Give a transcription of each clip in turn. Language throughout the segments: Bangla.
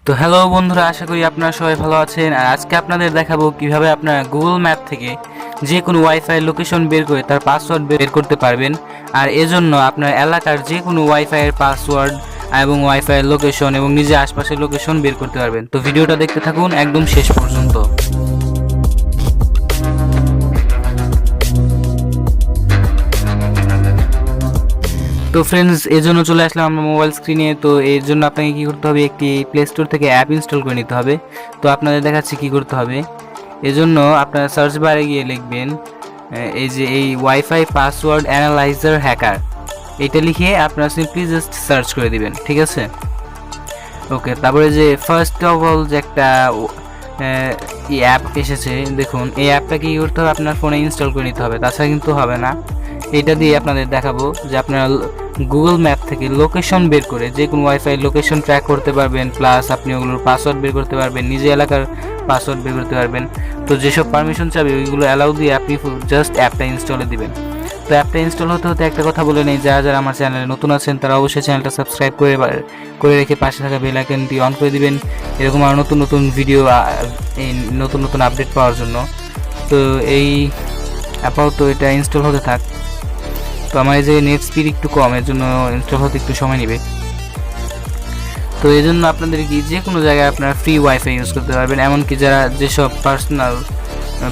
তো হ্যালো বন্ধুরা, আশা করি আপনারা সবাই ভালো আছেন। আর আজকে আপনাদের দেখাবো কিভাবে আপনারা গুগল ম্যাপ থেকে যে কোনো ওয়াইফাই লোকেশন বের করে তার পাসওয়ার্ড বের করতে পারবেন। আর এজন্য আপনার এলাকার যে কোনো ওয়াইফাইয়ের পাসওয়ার্ড এবং ওয়াইফাইয়ের লোকেশন এবং নিজের আশপাশের লোকেশন বের করতে পারবেন। তো ভিডিওটা দেখতে থাকুন একদম শেষ পর্যন্ত। তো ফ্রেন্ডস, এর জন্য চলে আসলাম আমরা মোবাইল স্ক্রিনে। তো এর জন্য আপনাকে কী করতে হবে, একটি প্লে স্টোর থেকে অ্যাপ ইনস্টল করে নিতে হবে। তো আপনাদের দেখাচ্ছি কী করতে হবে। এজন্য আপনারা সার্চ বারে গিয়ে লিখবেন এই ওয়াইফাই পাসওয়ার্ড অ্যানালাইজার হ্যাকার, এটা লিখে আপনারা সিম্পলি জাস্ট সার্চ করে দিবেন, ঠিক আছে। ওকে, তারপরে যে ফার্স্ট অফ অল যে একটা অ্যাপ এসেছে, দেখুন এই অ্যাপটা কী করতে হবে, আপনার ফোনে ইনস্টল করে নিতে হবে, তাছাড়া কিন্তু হবে না। এটা দিয়ে আপনাদের দেখাবো যে আপনারা গুগল ম্যাপ থেকে লোকেশন বের করে যে কোনো ওয়াইফাই লোকেশন ট্র্যাক করতে পারবেন, প্লাস আপনি ওগুলোর পাসওয়ার্ড বের করতে পারবেন, নিজে এলাকার পাসওয়ার্ড বের করতে পারবেন। তো যেসব পারমিশন চাবে ওইগুলো অ্যালাউ দিয়ে আপনি জাস্ট অ্যাপটা ইনস্টলে দিবেন। তো অ্যাপটা ইনস্টল হতে হতে একটা কথা বলে নেই, যারা যারা আমার চ্যানেলে নতুন আছেন তারা অবশ্যই চ্যানেলটা সাবস্ক্রাইব করে রেখে পাশে থাকা বেল আইকনটি অন করে দিবেন, এরকম আর নতুন নতুন ভিডিও নতুন নতুন আপডেট পাওয়ার জন্য। তো এই আপাতত এটা ইনস্টল হতে থাক। তো আমার এই যে নেট স্পিড একটু কম, এর জন্য ইনস্টল হতে একটু সময় নেবে। তো এই জন্য আপনাদের কি যে কোনো জায়গায় আপনারা ফ্রি ওয়াইফাই ইউজ করতে পারবেন, এমনকি যারা যেসব পার্সোনাল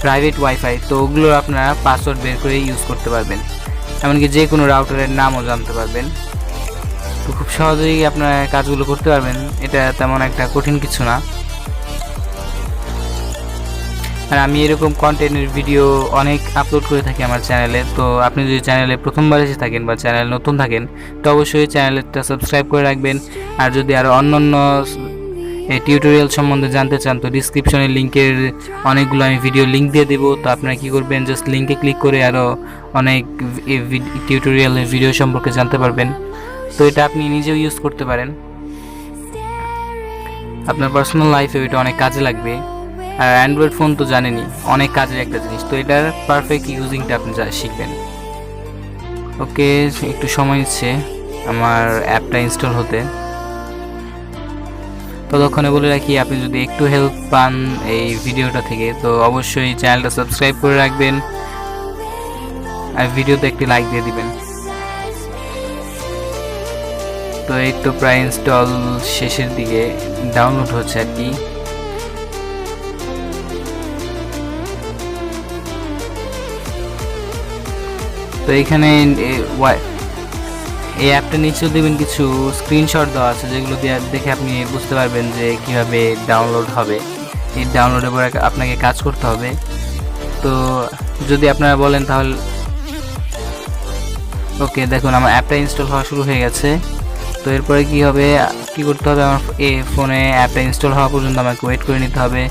প্রাইভেট ওয়াইফাই, তো ওগুলোর আপনারা পাসওয়ার্ড বের করে ইউজ করতে পারবেন, এমনকি যে কোনো রাউটারের নামও জানতে পারবেন। তো খুব সহজেই আপনারা কাজগুলো করতে পারবেন, এটা তেমন একটা কঠিন কিছু না। আর আমি এরকম কন্টেন্টের ভিডিও অনেক আপলোড করে থাকি আমার চ্যানেলে। তো আপনি যদি চ্যানেলে প্রথমবার এসে থাকেন বা চ্যানেল নতুন থাকেন, তো অবশ্যই চ্যানেলটা সাবস্ক্রাইব করে রাখবেন। আর যদি আরও অন্যান্য এই টিউটোরিয়াল সম্বন্ধে জানতে চান, তো ডিসক্রিপশনের লিঙ্কের অনেকগুলো আমি ভিডিও লিঙ্ক দিয়ে দেবো। তো আপনারা কী করবেন, জাস্ট লিঙ্কে ক্লিক করে আরও অনেক টিউটোরিয়ালের ভিডিও সম্পর্কে জানতে পারবেন। তো এটা আপনি নিজেও ইউজ করতে পারেন, আপনার পার্সোনাল লাইফে এটা অনেক কাজে লাগবে। আর অ্যান্ড্রয়েড ফোন তো জানেনই অনেক কাজের একটা জিনিস, তো এটার পারফেক্ট ইউজিংটা আপনি শিখবেন। ওকে, একটু সময় নিচ্ছে আমার অ্যাপটা ইনস্টল হতে। ততক্ষণে বলে রাখি, আপনি যদি একটু হেল্প পান এই ভিডিওটা থেকে, তো অবশ্যই চ্যানেলটা সাবস্ক্রাইব করে রাখবেন আর ভিডিওতে একটি লাইক দিয়ে দিবেন। তো এই তো প্রায় ইনস্টল শেষের দিকে, ডাউনলোড হচ্ছে আর কি। তো এখানে এই অ্যাপটা নিচেও দেবেন কিছু স্ক্রিনশট দেওয়া আছে, যেগুলো দেখে আপনি বুঝতে পারবেন যে কিভাবে ডাউনলোড হবে। এই ডাউনলোডের পরে আপনাকে কাজ করতে হবে। তো যদি আপনারা বলেন তাহলে ওকে, দেখুন আমার অ্যাপটা ইনস্টল হওয়া শুরু হয়ে গেছে। তো এরপরে কি করতে হবে, আমার ফোনে অ্যাপটা ইনস্টল হওয়া পর্যন্ত আমাকে ওয়েট করে নিতে হবে।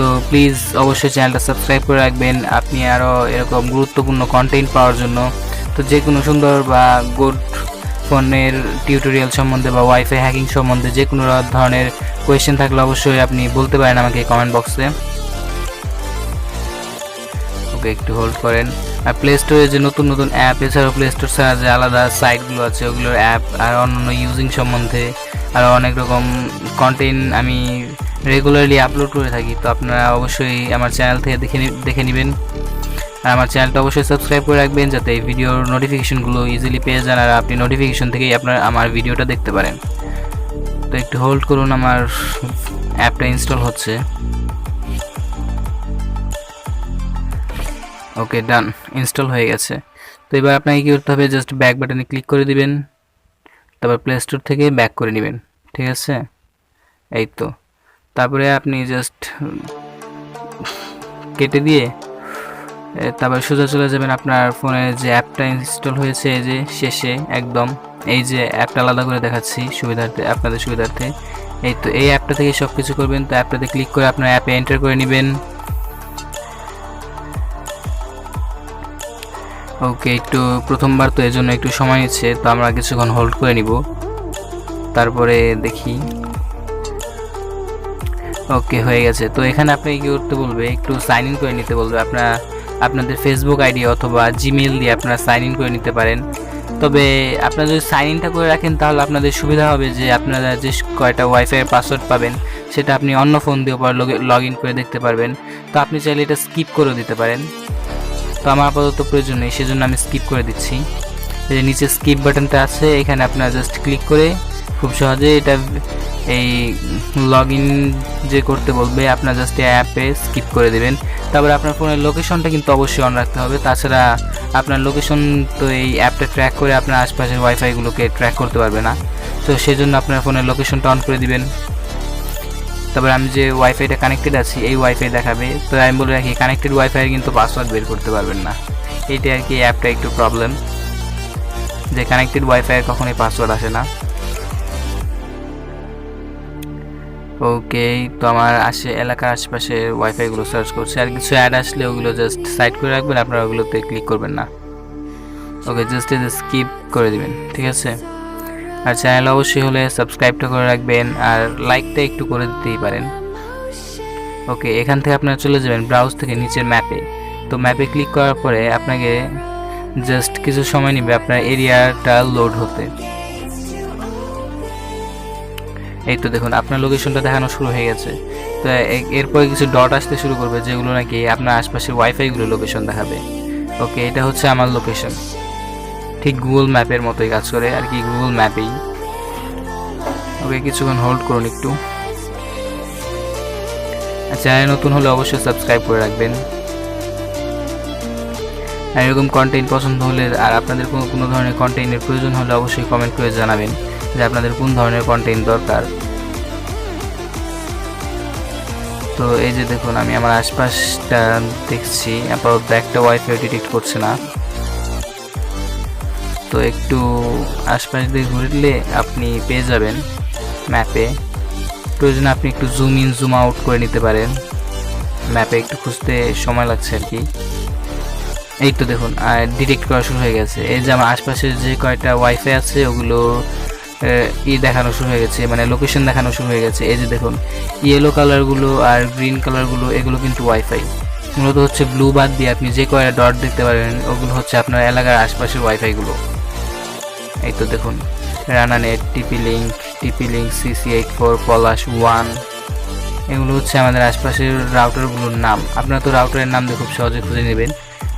তো প্লিজ অবশ্যই চ্যানেলটা সাবস্ক্রাইব করে রাখবেন আপনি আরও এরকম গুরুত্বপূর্ণ কন্টেন্ট পাওয়ার জন্য। তো যে কোনো সুন্দর বা গুড ফোনের টিউটোরিয়াল সম্বন্ধে বা ওয়াইফাই হ্যাকিং সম্বন্ধে যে কোনো ধরনের কোয়েশ্চেন থাকলে অবশ্যই আপনি বলতে পারেন আমাকে কমেন্ট বক্সে। ওকে, একটু হোল্ড করেন। আর প্লে স্টোরে যে নতুন নতুন অ্যাপ, এছাড়াও প্লে স্টোর ছাড়া যে আলাদা সাইটগুলো আছে ওগুলোর অ্যাপ আর অন্যান্য ইউজিং সম্বন্ধে আরও অনেক রকম কন্টেন্ট আমি রেগুলারলি আপলোড করে থাকি। তো আপনারা অবশ্যই আমার চ্যানেল থেকে দেখে নেবেন। আর আমার চ্যানেলটা অবশ্যই সাবস্ক্রাইব করে রাখবেন, যাতে এই ভিডিওর নোটিফিকেশনগুলো ইজিলি পেয়ে যান আর আপনি নোটিফিকেশন থেকেই আমার ভিডিওটা দেখতে পারেন। তো একটু হোল্ড করুন, আমার অ্যাপটা ইনস্টল হচ্ছে। ওকে, ডান, ইনস্টল হয়ে গেছে। তো এবার আপনাকে কী করতে হবে, জাস্ট ব্যাক বাটনে ক্লিক করে দিবেন, তারপর প্লে স্টোর থেকে ব্যাক করে নেবেন, ঠিক আছে। এই তো, তারপরে আপনি জাস্ট কেটে দিয়ে তারপর সোজা চলে যাবেন আপনার ফোনে যে অ্যাপটা ইনস্টল হয়েছে, এই যে শেষে একদম এই যে অ্যাপটা আলাদা করে দেখাচ্ছি আপনাদের সুবিধার্থে। এই তো এই অ্যাপটা থেকে সব কিছু করবেন। তো অ্যাপটাতে ক্লিক করে আপনার অ্যাপে এন্টার করে নেবেন। ওকে, একটু প্রথমবার তো এজন্য একটু সময় নিচ্ছে, তো আমরা কিছুক্ষণ হোল্ড করে নিব, তারপরে দেখি। ওকে, হয়ে গেছে। তো এখানে আপনাকে কী করতে বলবে, একটু সাইন ইন করে নিতে বলবে। আপনাদের ফেসবুক আইডি অথবা জিমেইল দিয়ে আপনারা সাইন ইন করে নিতে পারেন। তবে আপনারা যদি সাইন ইনটা করে রাখেন তাহলে আপনাদের সুবিধা হবে যে আপনারা যে কয়টা ওয়াইফাই এর পাসওয়ার্ড পাবেন সেটা আপনি অন্য ফোন দিয়ে পর লগ ইন করে দেখতে পারবেন। তো আপনি চাইলে এটা স্কিপ করে দিতে পারেন, তো আমার আপাতত প্রয়োজন নেই, সেজন্য আমি স্কিপ করে দিচ্ছি। এই যে নিচে স্কিপ বাটনটা আছে, এখানে আপনারা জাস্ট ক্লিক করে খুব সহজে এটা এই লগ ইন যে করতে বলবে আপনার জাস্ট অ্যাপে স্কিপ করে দেবেন। তারপরে আপনার ফোনের লোকেশনটা কিন্তু অবশ্যই অন রাখতে হবে, তাছাড়া আপনার লোকেশন তো এই অ্যাপটা ট্র্যাক করে আপনার আশপাশের ওয়াইফাইগুলোকে ট্র্যাক করতে পারবে না। তো সেজন্য আপনার ফোনের লোকেশনটা অন করে দিবেন। তারপরে আমি যে ওয়াইফাইটা কানেক্টেড আছি এই ওয়াইফাই দেখাবে, তো আমি বলে রাখি কানেক্টেড ওয়াইফাইয়ের কিন্তু পাসওয়ার্ড বের করতে পারবেন না, এইটা আর কি অ্যাপটা একটু প্রবলেম, যে কানেক্টেড ওয়াইফাইয়ের কখনোই পাসওয়ার্ড আসে না। ওকে, তো আমার এলাকার আশেপাশে ওয়াইফাইগুলো সার্চ করছে, আর কিছু অ্যাড আসলে ওগুলো জাস্ট সাইড করে রাখবেন, আপনারা ওগুলোতে ক্লিক করবেন না। ওকে, জাস্ট স্কিপ করে দিবেন, ঠিক আছে। আর চ্যানেল অবশ্যই হলে সাবস্ক্রাইবটা করে রাখবেন, আর লাইকটা একটু করে দিতেই পারেন। ওকে, এখান থেকে আপনারা চলে যাবেন ব্রাউজ থেকে নিচের ম্যাপে। তো ম্যাপে ক্লিক করার পরে আপনাকে জাস্ট কিছু সময় নেবে আপনার এরিয়াটা লোড হতে। এই তো দেখুন আপনার লোকেশনটা দেখানো শুরু হয়ে গেছে। তো এরপরে কিছু ডট আসতে শুরু করবে যেগুলো নাকি আপনার আশপাশের ওয়াইফাইগুলো লোকেশন দেখাবে। ওকে, এটা হচ্ছে আমার লোকেশন, ঠিক গুগল ম্যাপের মতোই কাজ করে আর কি, গুগল ম্যাপেই। ওকে, কিছুক্ষণ হোল্ড করুন একটু। চ্যানেল নতুন হলে অবশ্যই সাবস্ক্রাইব করে রাখবেন। আর এরকম কন্টেন্ট পছন্দ হলে আর আপনাদের কোনো ধরনের কন্টেন্টের প্রয়োজন হলে অবশ্যই কমেন্ট করে জানাবেন যে আপনাদের কোন ধরনের কন্টেন্ট দরকার। তো এই যে দেখুন আমি আমার আশপাশটা দেখছি, আপাতত একটা ওয়াইফাই ডিটেক্ট করছে না। তো একটু আশপাশ দিয়ে ঘুরলে আপনি পেয়ে যাবেন ম্যাপে, প্রয়োজনে আপনি একটু জুম ইন জুম আউট করে নিতে পারেন, ম্যাপে একটু খুঁজতে সময় লাগছে আর কি। এই তো দেখুন ডিটেক্ট করা শুরু হয়ে গেছে। এই যে আমার আশপাশে যে কয়টা ওয়াইফাই আছে ওগুলো দেখানো শুরু হয়ে গেছে, মানে লোকেশন দেখানো শুরু হয়ে গেছে। এই যে দেখুন ইয়েলো কালারগুলো আর গ্রিন কালারগুলো এগুলো কিন্তু ওয়াইফাই, মূলত হচ্ছে ব্লু বাদ দিয়ে আপনি যে কয়টা ডট দেখতে পারেন ওগুলো হচ্ছে আপনার এলাকার আশপাশের ওয়াইফাইগুলো। এই তো দেখুন রানানেট, টিপি-লিঙ্ক, CC84, পলাশ 1, এগুলো হচ্ছে আমাদের আশপাশের রাউটারগুলোর নাম। আপনারা তো রাউটারের নাম দিয়ে খুব সহজে খুঁজে নেবেন।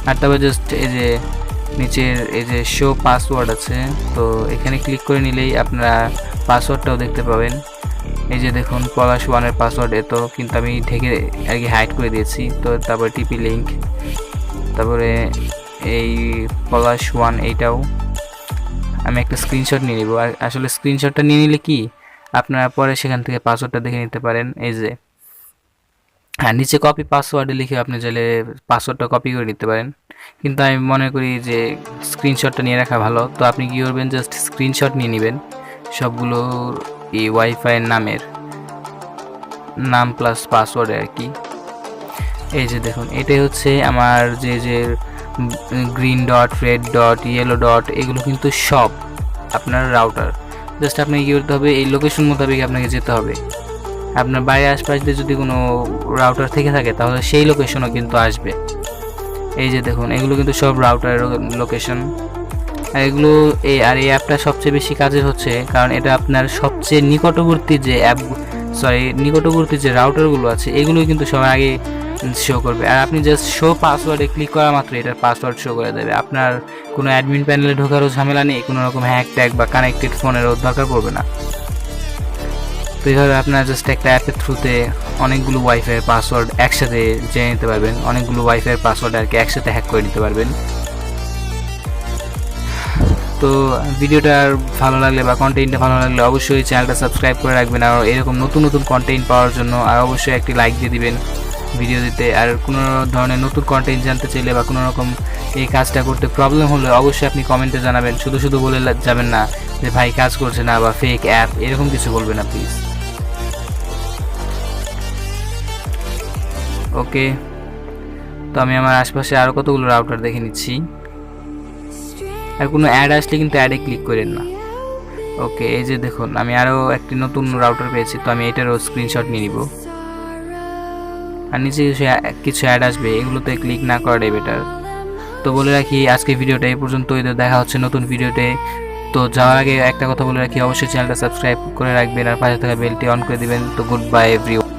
আর তারপর জাস্ট এই যে নিচের এই যে শো পাসওয়ার্ড আছে, তো এখানে ক্লিক করে নিলেই আপনারা পাসওয়ার্ডটাও দেখতে পাবেন। এই যে দেখুন পলাশ 1-এর পাসওয়ার্ড এত, কিন্তু আমি ঢেকে আর কি হাইড করে দিয়েছি। তো তারপরে টিপি-লিঙ্ক, তারপরে এই পলাশ 1 এইটাও আমি একটা স্ক্রিনশট নিয়ে নিব। আর আসলে স্ক্রিনশটটা নিয়ে নিলে কি আপনারা পরে সেখান থেকে পাসওয়ার্ডটা দেখে নিতে পারেন। এই যে হ্যাঁ, নিচে কপি পাসওয়ার্ডে লিখে আপনি চাইলে পাসওয়ার্ডটা কপি করে নিতে পারেন, কিন্তু আমি মনে করি যে স্ক্রিনশটটা নিয়ে রাখা ভালো। তো আপনি কী করবেন, জাস্ট স্ক্রিনশট নিয়ে নেবেন সবগুলো এই ওয়াইফাইয়ের নাম প্লাস পাসওয়ার্ডে আর কি। এই যে দেখুন এটাই হচ্ছে আমার যে green dot, red dot, yellow dot, এগুলো কিন্তু সব আপনার রাউটার। জাস্ট আপনাকে কী করতে হবে, এই লোকেশন মোতাবেক আপনাকে যেতে হবে। আপনার বাইরে আশপাশ দিয়ে যদি কোনো রাউটার থেকে থাকে তাহলে সেই লোকেশনও কিন্তু আসবে। এই যে দেখুন এগুলো কিন্তু সব রাউটারের লোকেশন। আর এগুলো এই অ্যাপটা সবচেয়ে বেশি কাজের হচ্ছে কারণ এটা আপনার সবচেয়ে নিকটবর্তী যে রাউটারগুলো আছে এগুলোই কিন্তু সবার আগে শো করবে। আর আপনি জাস্ট শো পাসওয়ার্ডে ক্লিক করা মাত্র এটার পাসওয়ার্ড শো করে দেবে। আপনার কোনো অ্যাডমিন প্যানেলে ঢোকারও ঝামেলা নেই, কোনো রকম হ্যাক ট্যাগ বা কানেক্টেড ফোনেরও দরকার পড়বে না। তো এইভাবে আপনার জাস্ট একটা অ্যাপের থ্রুতে অনেকগুলো ওয়াইফাইয়ের পাসওয়ার্ড একসাথে জেনে নিতে পারবেন, অনেকগুলো ওয়াইফাইয়ের পাসওয়ার্ড আর কি একসাথে হ্যাক করে নিতে পারবেন। তো ভিডিওটা ভালো লাগলে বা কন্টেন্টটা ভালো লাগলে অবশ্যই চ্যানেলটা সাবস্ক্রাইব করে রাখবেন, আর এরকম নতুন কন্টেন্ট পাওয়ার জন্য আর অবশ্যই একটি লাইক দিয়ে দিবেন ভিডিও দিতে। আর কোনো ধরনের নতুন কন্টেন্ট জানতে চাইলে বা কোনো রকম এই কাজটা করতে প্রবলেম হলে অবশ্যই আপনি কমেন্টে জানাবেন, শুধু বলে যাবেন না যে ভাই কাজ করছে না বা ফেক অ্যাপ, এরকম কিছু বলবেন না প্লিজ। ওকে, তো আমি আমার আশপাশে আরও কতগুলো রাউটার দেখে নিচ্ছি। আর কোনো অ্যাড আসলে কিন্তু অ্যাডে ক্লিক করেন না। ওকে, এই যে দেখুন আমি আরও একটি নতুন রাউটার পেয়েছি, তো আমি এটারও স্ক্রিনশট নিয়ে নিব। আর নিচে কিছু অ্যাড আসবে, এগুলোতে ক্লিক না করাটাই বেটার। তো বলে রাখি আজকে ভিডিওটা এই পর্যন্তই, তো দেখা হচ্ছে নতুন ভিডিওতে। তো যাওয়ার আগে একটা কথা বলে রাখি, অবশ্যই চ্যানেলটা সাবস্ক্রাইব করে রাখবেন আর পাশে থাকা বেলটি অন করে দিবেন। তো গুড বাই এভরিওয়ান।